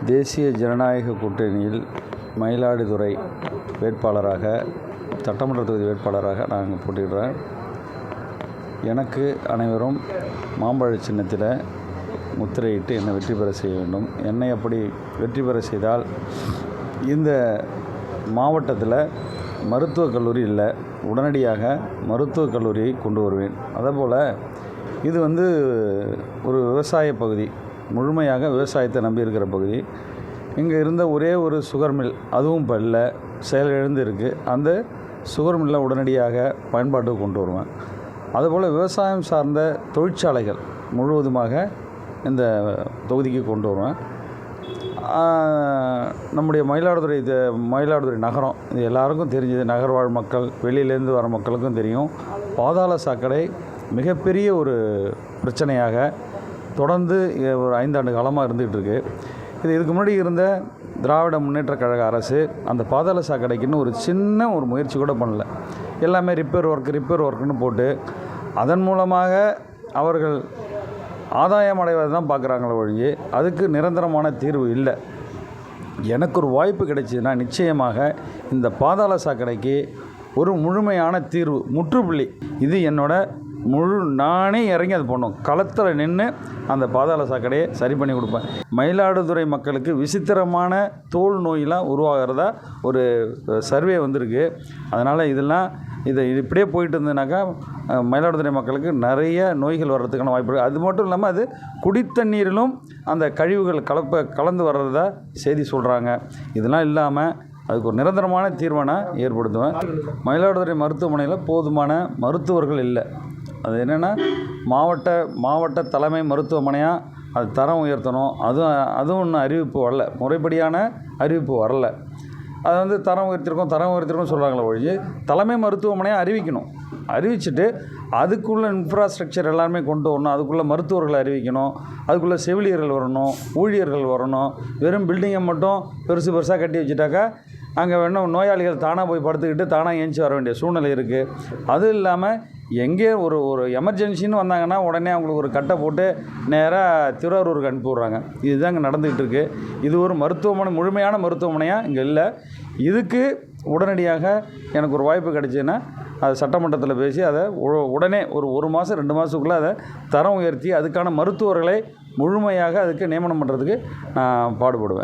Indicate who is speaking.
Speaker 1: தேசிய ஜனநாயக கூட்டணியில் மயிலாடுதுறை வேட்பாளராக, சட்டமன்ற தொகுதி வேட்பாளராக நான் போட்டியிடுறேன். எனக்கு அனைவரும் மாம்பழ சின்னத்தில் முத்திரையிட்டு என்னை வெற்றி பெற செய்ய வேண்டும். என்னை அப்படி வெற்றி பெற செய்தால் இந்த மாவட்டத்தில் மருத்துவக் கல்லூரி இல்லை, உடனடியாக மருத்துவக் கல்லூரியை கொண்டு வருவேன். அதேபோல் இது ஒரு விவசாய பகுதி, முழுமையாக விவசாயத்தை நம்பி இருக்கிற பகுதி. இங்கே இருந்த ஒரே ஒரு சுகர் மில், அதுவும் இப்போ இல்லை, செயலிழந்து இருக்குது. அந்த சுகர் மில்லை உடனடியாக பயன்பாட்டுக்கு கொண்டு வருவேன். அதுபோல் விவசாயம் சார்ந்த தொழிற்சாலைகள் முழுவதுமாக இந்த தொகுதிக்கு கொண்டு வருவேன். நம்முடைய மயிலாடுதுறை நகரம் இது எல்லாருக்கும் தெரிஞ்சது. நகர்வாழ் மக்கள், வெளியிலேருந்து வர மக்களுக்கும் தெரியும். பாதாள சாக்கடை மிகப்பெரிய ஒரு பிரச்சனையாக தொடர்ந்து ஒரு 5 ஆண்டு காலமாக இருந்துகிட்டு இருக்குது. இதுக்கு முன்னாடி இருந்த திராவிட முன்னேற்றக் கழக அரசு அந்த பாதாள சாக்கடைக்குன்னு ஒரு சின்ன முயற்சி கூட பண்ணல. எல்லாமே ரிப்பேர் ஒர்க்குன்னு போட்டு அதன் மூலமாக அவர்கள் ஆதாயம் அடைவதை தான் பார்க்குறாங்களே ஒழிஞ்சு அதுக்கு நிரந்தரமான தீர்வு இல்லை. எனக்கு ஒரு வாய்ப்பு கிடைச்சிதுன்னா நிச்சயமாக இந்த பாதாள சாக்கடைக்கு ஒரு முழுமையான தீர்வு, முற்றுப்புள்ளி, இது நானே இறங்கி அது பண்ணணும். களத்தில் நின்று அந்த பாதாள சாக்கடையை சரி பண்ணி கொடுப்பேன். மயிலாடுதுறை மக்களுக்கு விசித்திரமான தோல் நோயெலாம் உருவாகிறதா ஒரு சர்வே வந்திருக்கு. அதனால் இதை இப்படியே போயிட்டு இருந்ததுனாக்கா மயிலாடுதுறை மக்களுக்கு நிறைய நோய்கள் வர்றதுக்கான வாய்ப்பு இருக்குது. அது மட்டும் இல்லாமல் அது குடித்தண்ணீரிலும் அந்த கழிவுகள் கலந்து வர்றதா செய்தி சொல்கிறாங்க. இதெல்லாம் இல்லாமல் அதுக்கு ஒரு நிரந்தரமான தீர்வை நான் ஏற்படுத்துவேன். மயிலாடுதுறை மருத்துவமனையில் போதுமான மருத்துவர்கள் இல்லை. அது என்னென்னா மாவட்ட தலைமை மருத்துவமனையாக அது தரம் உயர்த்தணும். அதுவும் இன்னும் அறிவிப்பு வரல, முறைப்படியான அறிவிப்பு வரல. அது தரம் உயர்த்திருக்கோம் சொல்கிறாங்களே ஒழிஞ்சு தலைமை மருத்துவமனையாக அறிவிச்சுட்டு அதுக்குள்ளே இன்ஃப்ராஸ்ட்ரக்சர் எல்லாருமே கொண்டு வரணும். அதுக்குள்ளே மருத்துவர்களை அறிவிக்கணும், அதுக்குள்ளே செவிலியர்கள் வரணும், ஊழியர்கள் வரணும். வெறும் பில்டிங்கை மட்டும் பெருசாக கட்டி வச்சுட்டாக்கா அங்கே வேணும் நோயாளிகள் தானாக போய் படுத்துக்கிட்டு தானாக ஏஞ்சி வர வேண்டிய சூழ்நிலை இருக்குது. அதுவும் இல்லாமல் எங்கே ஒரு எமர்ஜென்சின்னு வந்தாங்கன்னா உடனே அவங்களுக்கு ஒரு கட்டை போட்டு நேராக திருவாரூருக்கு அனுப்பி விட்றாங்க. இதுதான் இங்கே நடந்துகிட்டு இருக்குது. இது ஒரு மருத்துவமனை, முழுமையான மருத்துவமனையாக இங்கே இல்லை. இதுக்கு உடனடியாக எனக்கு ஒரு வாய்ப்பு கிடைச்சுன்னா அது சட்டமன்றத்தில் பேசி அதை உடனே ஒரு மாதம் 2 மாதத்துக்குள்ளே அதை தரம் உயர்த்தி அதுக்கான மருத்துவர்களை முழுமையாக அதுக்கு நியமனம் பண்ணுறதுக்கு நான் பாடுபடுவேன்.